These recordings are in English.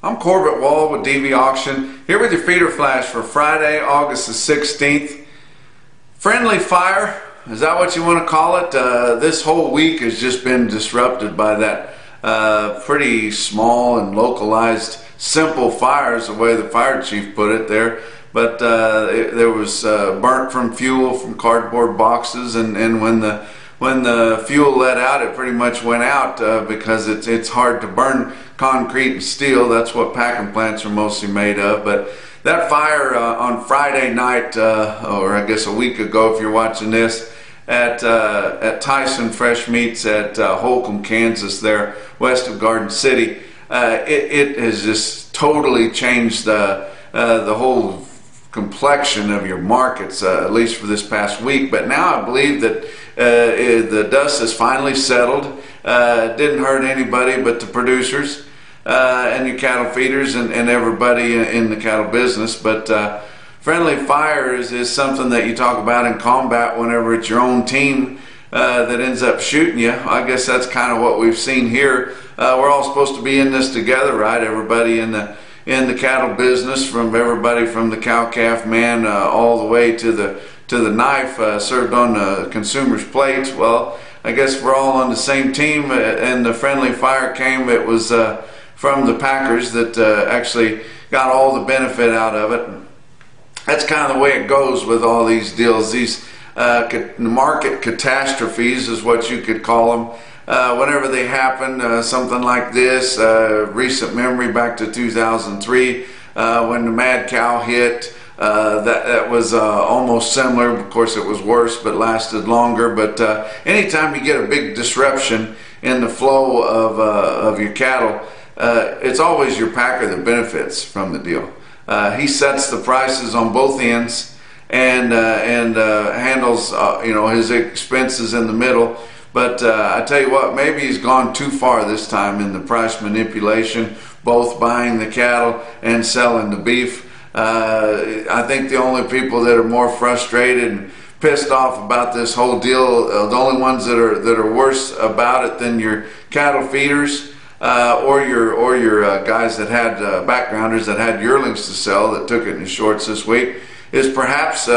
I'm Corbett Wall with DV Auction, here with your feeder flash for Friday, August the 16th. Friendly fire, is that what you want to call it? This whole week has just been disrupted by that pretty small and localized, simple fires, the way the fire chief put it there. But there was burnt from fuel from cardboard boxes, and when the fuel let out, it pretty much went out because it's hard to burn concrete and steel. That's what packing plants are mostly made of. But that fire on Friday night, or I guess a week ago if you're watching this, at Tyson Fresh Meats at Holcomb, Kansas, there west of Garden City, it has just totally changed the whole complexion of your markets, at least for this past week. But now I believe that the dust has finally settled. It didn't hurt anybody but the producers and your cattle feeders and everybody in the cattle business. But friendly fire is something that you talk about in combat whenever it's your own team that ends up shooting you. I guess that's kind of what we've seen here. We're all supposed to be in this together, right? Everybody in the cattle business, from everybody from the cow-calf man all the way to the knife served on the consumer's plates. Well, I guess we're all on the same team, and the friendly fire came. It was from the packers that actually got all the benefit out of it. That's kind of the way it goes with all these deals. These market catastrophes is what you could call them. Whenever they happen, something like this, recent memory back to 2003, when the mad cow hit, that was almost similar. Of course, it was worse, but lasted longer. But anytime you get a big disruption in the flow of your cattle, it's always your packer that benefits from the deal. He sets the prices on both ends and handles his expenses in the middle. But I tell you what, maybe he's gone too far this time in the price manipulation, both buying the cattle and selling the beef. I think the only people that are more frustrated and pissed off about this whole deal, the only ones that are worse about it than your cattle feeders or your guys that had backgrounders that had yearlings to sell that took it in shorts this week, is perhaps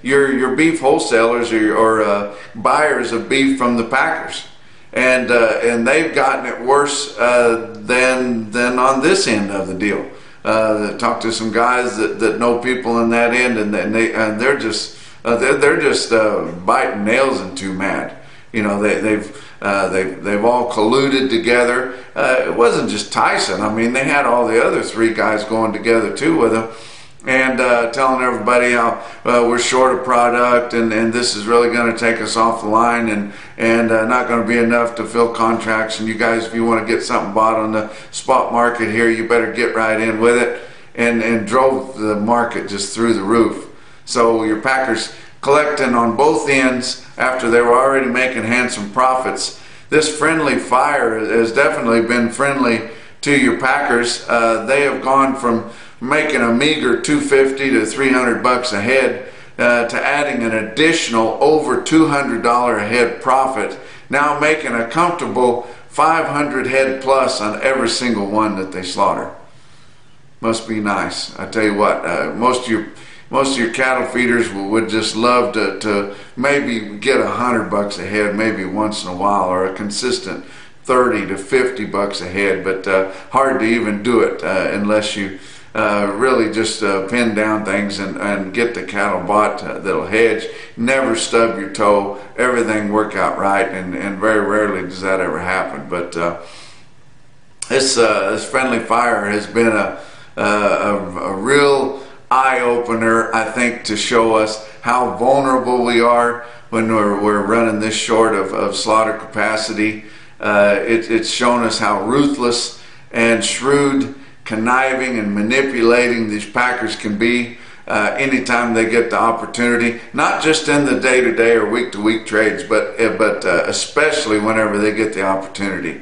your beef wholesalers or buyers of beef from the packers, and they've gotten it worse than on this end of the deal. Talked to some guys that know people in that end, and they're just biting nails and too mad. They've all colluded together. It wasn't just Tyson. I mean, they had all the other three guys going together too with them, and telling everybody how we're short of product, and this is really going to take us off the line, and not going to be enough to fill contracts, and you guys, if you want to get something bought on the spot market here, you better get right in with it, and drove the market just through the roof. So your packers collecting on both ends after they were already making handsome profits. This friendly fire has definitely been friendly to your packers. They have gone from making a meager $250 to $300 a head to adding an additional over $200 a head profit, now making a comfortable 500 head plus on every single one that they slaughter. Must be nice. I tell you what, most of your cattle feeders would just love to maybe get $100 a head maybe once in a while, or a consistent $30 to $50 a head, but hard to even do it unless you really just pin down things and get the cattle bought that'll hedge, never stub your toe, everything work out right, and very rarely does that ever happen. But this friendly fire has been a real eye-opener, I think, to show us how vulnerable we are when we're running this short of slaughter capacity. It's shown us how ruthless and shrewd, conniving and manipulating these packers can be anytime they get the opportunity, not just in the day-to-day or week-to-week trades, but especially whenever they get the opportunity.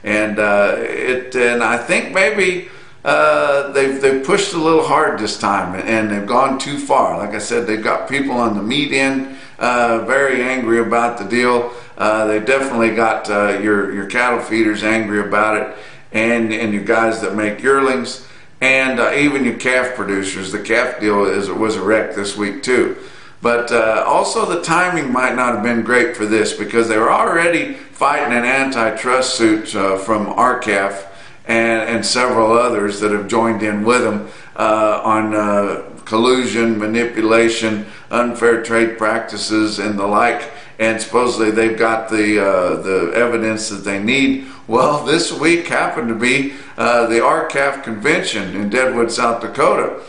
And I think maybe they've pushed a little hard this time, and they've gone too far. Like I said, they've got people on the meat end very angry about the deal. They definitely got your cattle feeders angry about it. and your guys that make yearlings, and even your calf producers. The calf deal was a wreck this week too. But also the timing might not have been great for this, because they were already fighting an antitrust suit from RCAF and several others that have joined in with them on collusion, manipulation, unfair trade practices, and the like. And supposedly they've got the evidence that they need. Well, this week happened to be the RCAF convention in Deadwood, South Dakota.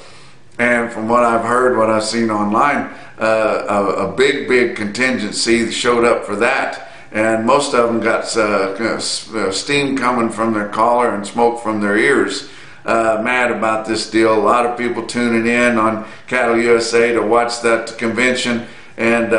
And from what I've heard, what I've seen online, a big contingency showed up for that. And most of them got steam coming from their collar and smoke from their ears, mad about this deal. A lot of people tuning in on Cattle USA to watch that convention. And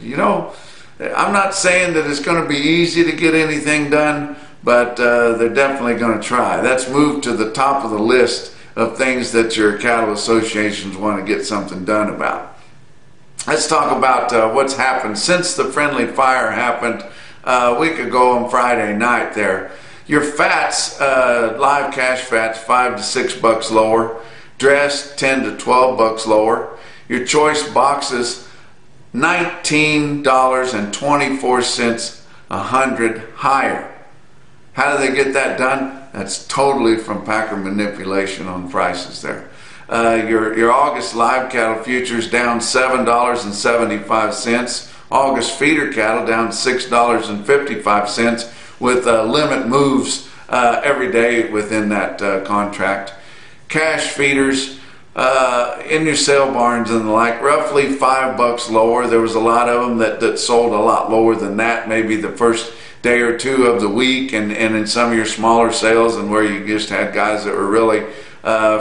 you know, I'm not saying that it's going to be easy to get anything done, but they're definitely going to try. That's moved to the top of the list of things that your cattle associations want to get something done about. Let's talk about what's happened since the friendly fire happened a week ago on Friday night there. Your fats, live cash fats, $5 to $6 lower. Dress, $10 to $12 lower. Your choice boxes, $19.24 a hundred higher. How do they get that done? That's totally from packer manipulation on prices there. Your August live cattle futures down $7.75. August feeder cattle down $6.55 with limit moves every day within that contract. Cash feeders in your sale barns and the like, roughly $5 lower. There was a lot of them that sold a lot lower than that, maybe the first day or two of the week, and in some of your smaller sales, and where you just had guys that were really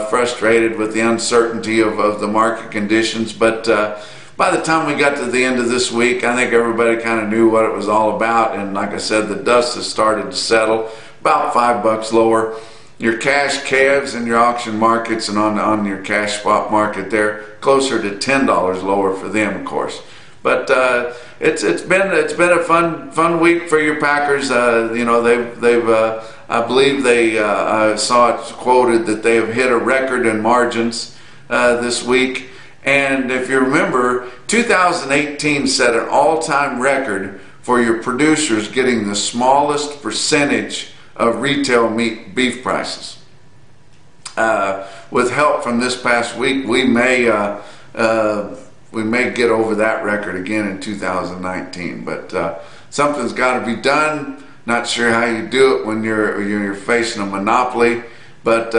frustrated with the uncertainty of the market conditions. But by the time we got to the end of this week, I think everybody kind of knew what it was all about, and like I said, the dust has started to settle, about $5 lower. Your cash calves in your auction markets and on your cash spot market there, closer to $10 lower for them, of course. But it's been a fun week for your packers. You know, they've I believe I saw it quoted that they have hit a record in margins this week. And if you remember, 2018 set an all-time record for your producers getting the smallest percentage of retail beef prices. With help from this past week, we may get over that record again in 2019. But something's got to be done. Not sure how you do it when you're facing a monopoly, but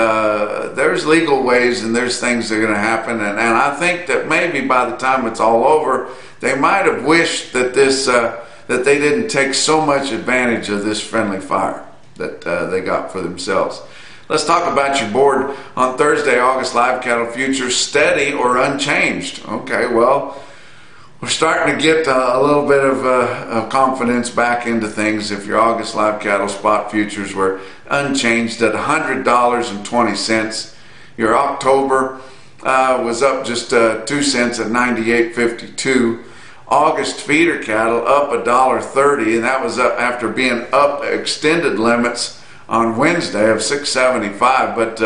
there's legal ways and there's things that are going to happen. And I think that maybe by the time it's all over, they might have wished that that they didn't take so much advantage of this friendly fire that they got for themselves. Let's talk about your board on Thursday. August live cattle futures, steady or unchanged. Okay, well, we're starting to get a little bit of confidence back into things. If your August live cattle spot futures were unchanged at $100.20, your October was up just 2 cents at $98.52. August feeder cattle up $1.30, and that was up after being up extended limits on Wednesday of $6.75. But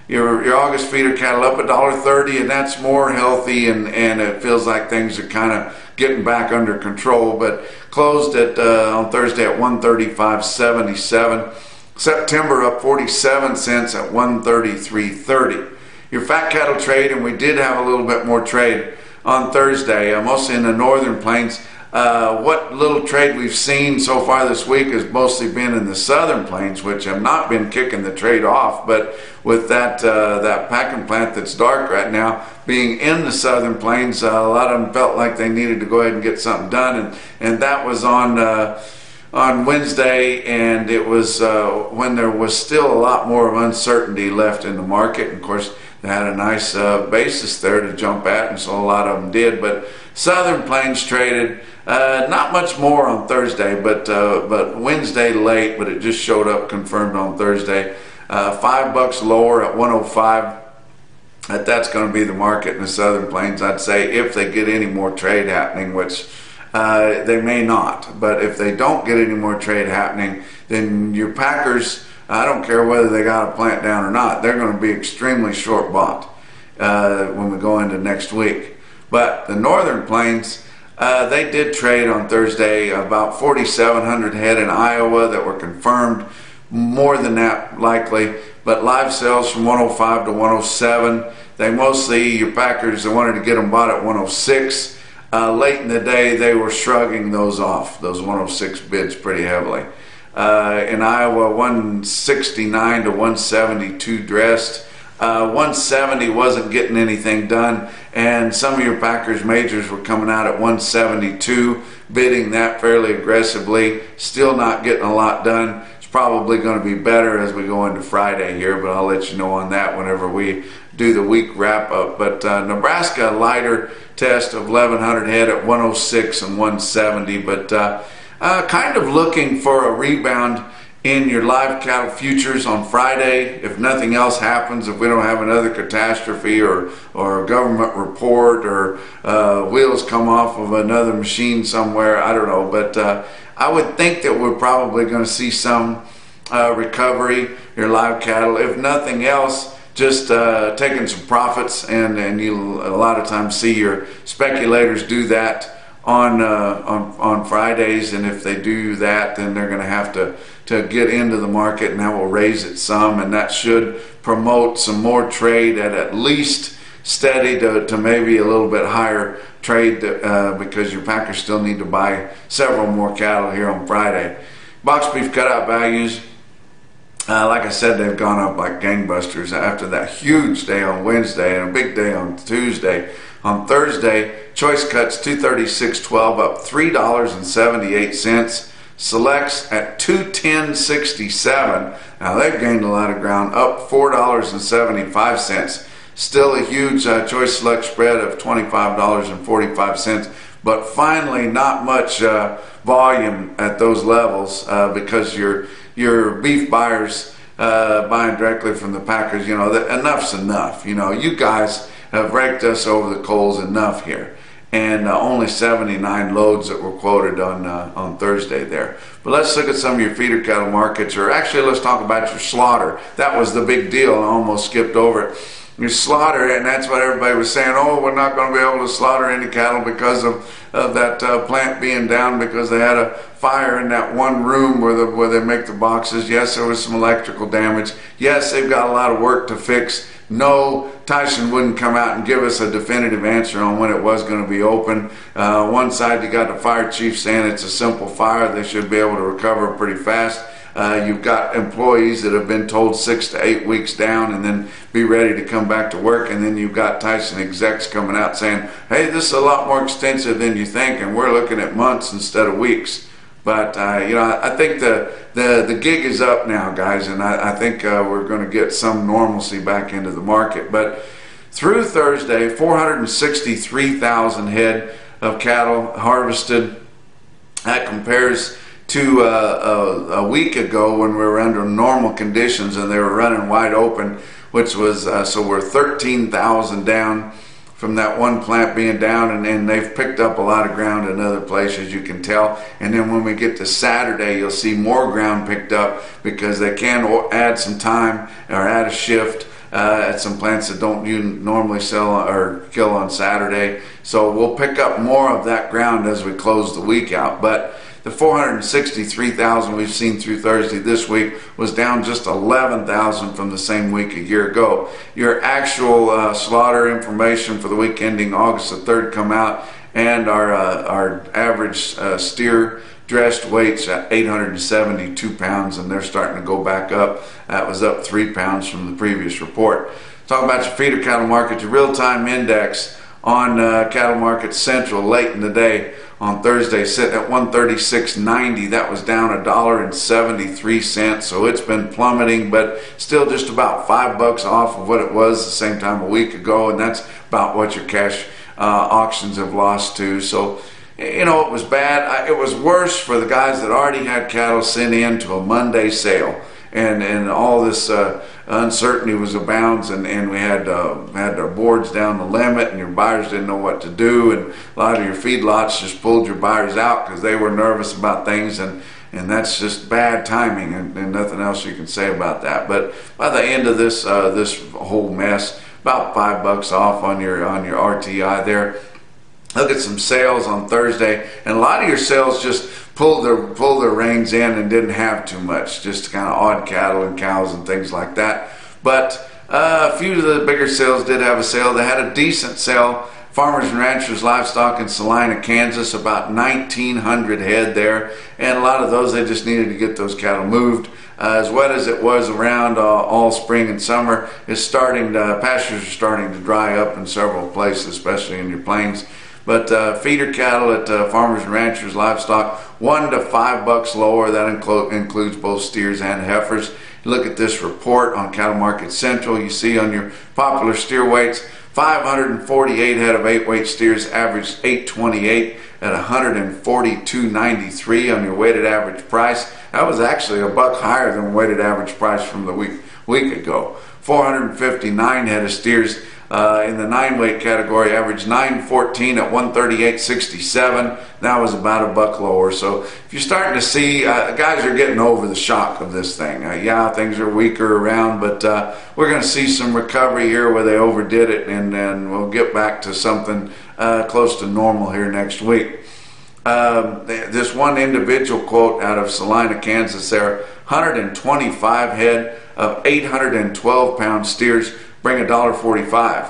your August feeder cattle up $1.30, and that's more healthy, and it feels like things are kind of getting back under control. But closed at on Thursday at $135.77. September up 47 cents at $133.30. Your fat cattle trade, and we did have a little bit more trade on Thursday, mostly in the northern plains. What little trade we've seen so far this week has mostly been in the southern plains, which have not been kicking the trade off. But with that packing plant that's dark right now being in the southern plains, a lot of them felt like they needed to go ahead and get something done, and that was on Wednesday, and it was when there was still a lot more of uncertainty left in the market. And of course, they had a nice basis there to jump at, and so a lot of them did. But southern plains traded not much more on Thursday, but Wednesday late, but it just showed up confirmed on Thursday. $5 lower at 105. That's going to be the market in the southern plains, I'd say, if they get any more trade happening, which they may not. But if they don't get any more trade happening, then your packers I don't care whether they got a plant down or not. They're going to be extremely short bought when we go into next week. But the Northern Plains, they did trade on Thursday about 4,700 head in Iowa that were confirmed, more than that likely, but live sales from 105 to 107. They mostly, your packers, they wanted to get them bought at 106. Late in the day, they were shrugging those off, those 106 bids, pretty heavily. In Iowa, 169 to 172 dressed. 170 wasn't getting anything done, and some of your packers majors were coming out at 172, bidding that fairly aggressively. Still not getting a lot done. It's probably going to be better as we go into Friday here, but I'll let you know on that whenever we do the week wrap up. But Nebraska, lighter test of 1,100 head at 106 and 170, but kind of looking for a rebound in your live cattle futures on Friday. If nothing else happens, if we don't have another catastrophe or a government report or wheels come off of another machine somewhere, I don't know, but I would think that we're probably going to see some recovery, your live cattle. If nothing else, just taking some profits, and you a lot of times see your speculators do that on Fridays, and if they do that, then they're going to have to get into the market, and that will raise it some, and that should promote some more trade at least steady to maybe a little bit higher trade, because your packers still need to buy several more cattle here on Friday. Box beef cutout values, like I said, they've gone up like gangbusters after that huge day on Wednesday and a big day on Tuesday. On Thursday, choice cuts 236.12, up $3.78. Selects at 210.67. Now they've gained a lot of ground, up $4.75. Still a huge choice select spread of $25.45, but finally not much volume at those levels, because your beef buyers buying directly from the packers, you know, enough's enough. You know, you guys have raked us over the coals enough here. And only 79 loads that were quoted on Thursday there. But let's look at some of your feeder cattle markets, or actually let's talk about your slaughter. That was the big deal, and I almost skipped over it. Your slaughter, and that's what everybody was saying, oh, we're not going to be able to slaughter any cattle because of that plant being down because they had a fire in that one room where they make the boxes. Yes, there was some electrical damage. Yes, they've got a lot of work to fix. No, Tyson wouldn't come out and give us a definitive answer on when it was going to be open. One side, you got the fire chief saying it's a simple fire. They should be able to recover pretty fast. You've got employees that have been told 6 to 8 weeks down and then be ready to come back to work. And then you've got Tyson execs coming out saying, hey, this is a lot more extensive than you think, and we're looking at months instead of weeks. But you know, I think the gig is up now, guys, and I think we're going to get some normalcy back into the market. But through Thursday, 463,000 head of cattle harvested. That compares to a week ago when we were under normal conditions and they were running wide open, which was so we're 13,000 down from that one plant being down, and they've picked up a lot of ground in other places, you can tell. And then when we get to Saturday, you'll see more ground picked up because they can add some time or add a shift at some plants that don't normally sell or kill on Saturday. So we'll pick up more of that ground as we close the week out. But the 463,000 we've seen through Thursday this week was down just 11,000 from the same week a year ago. Your actual slaughter information for the week ending August the 3rd come out, and our average steer dressed weights at 872 pounds, and they're starting to go back up. That was up 3 pounds from the previous report. Talk about your feeder cattle market, your real-time index on Cattle Market Central late in the day on Thursday, sitting at 136.90. That was down $1.73, so it's been plummeting, but still just about $5 off of what it was the same time a week ago, and that's about what your cash auctions have lost to. So, you know, it was bad. It was worse for the guys that already had cattle sent in to a Monday sale, and all this uncertainty was abounds, and we had our boards down the limit, and your buyers didn't know what to do, and a lot of your feedlots just pulled your buyers out because they were nervous about things, and and that's just bad timing, and nothing else you can say about that. But by the end of this this whole mess, about $5 off on your RTI there. Look at some sales on Thursday, and a lot of your sales just pulled their reins in and didn't have too much, just kind of odd cattle and cows and things like that. But a few of the bigger sales did have a sale. They had a decent sale. Farmers and Ranchers Livestock in Salina, Kansas, about 1,900 head there, and a lot of those, they just needed to get those cattle moved. As wet as it was around all spring and summer, pastures are starting to dry up in several places, especially in your plains. But feeder cattle at Farmers and Ranchers Livestock, $1 to $5 lower. That includes both steers and heifers. You look at this report on Cattle Market Central. You see on your popular steer weights, 548 head of 8-weight steers averaged 828 at 142.93 on your weighted average price. That was actually $1 higher than weighted average price from the week ago. 459 head of steers in the 9-weight category averaged 914 at 138.67. That was about $1 lower. So if you're starting to see, guys are getting over the shock of this thing. Yeah, things are weaker around, but we're going to see some recovery here where they overdid it, and then we'll get back to something close to normal here next week. This one individual quote out of Salina, Kansas there, 125 head of 812-pound steers bring $1.45,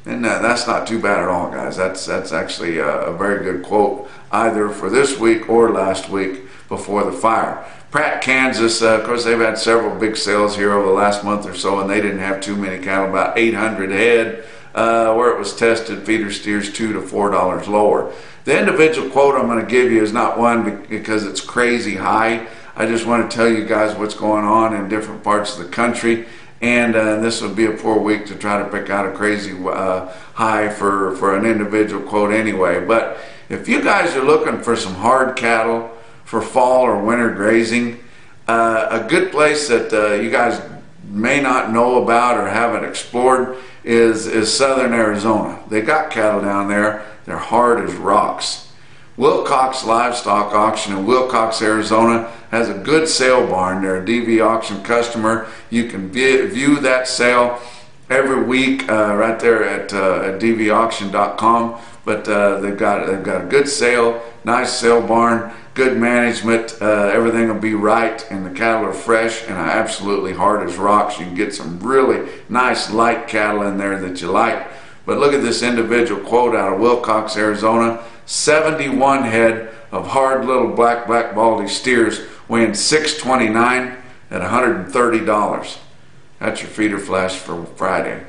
and that's not too bad at all, guys. That's actually a very good quote, either for this week or last week before the fire. Pratt, Kansas, of course, they've had several big sales here over the last month or so, and they didn't have too many cattle, about 800 head, where it was tested, feeder steers $2 to $4 lower. The individual quote I'm going to give you is not one because it's crazy high. I just want to tell you guys what's going on in different parts of the country. And this would be a poor week to try to pick out a crazy high for an individual quote anyway. But if you guys are looking for some hard cattle for fall or winter grazing, a good place that you guys may not know about or haven't explored is southern Arizona. They got cattle down there. They're hard as rocks. Wilcox Livestock Auction in Wilcox, Arizona has a good sale barn. They're a DV auction customer. You can view that sale every week right there at dvauction.com. But they've got a good sale, nice sale barn, good management. Everything will be right, and the cattle are fresh and absolutely hard as rocks. You can get some really nice light cattle in there that you like. But look at this individual quote out of Wilcox, Arizona. 71 head of hard little black baldy steers weighing 629 at $130. That's your feeder flash for Friday.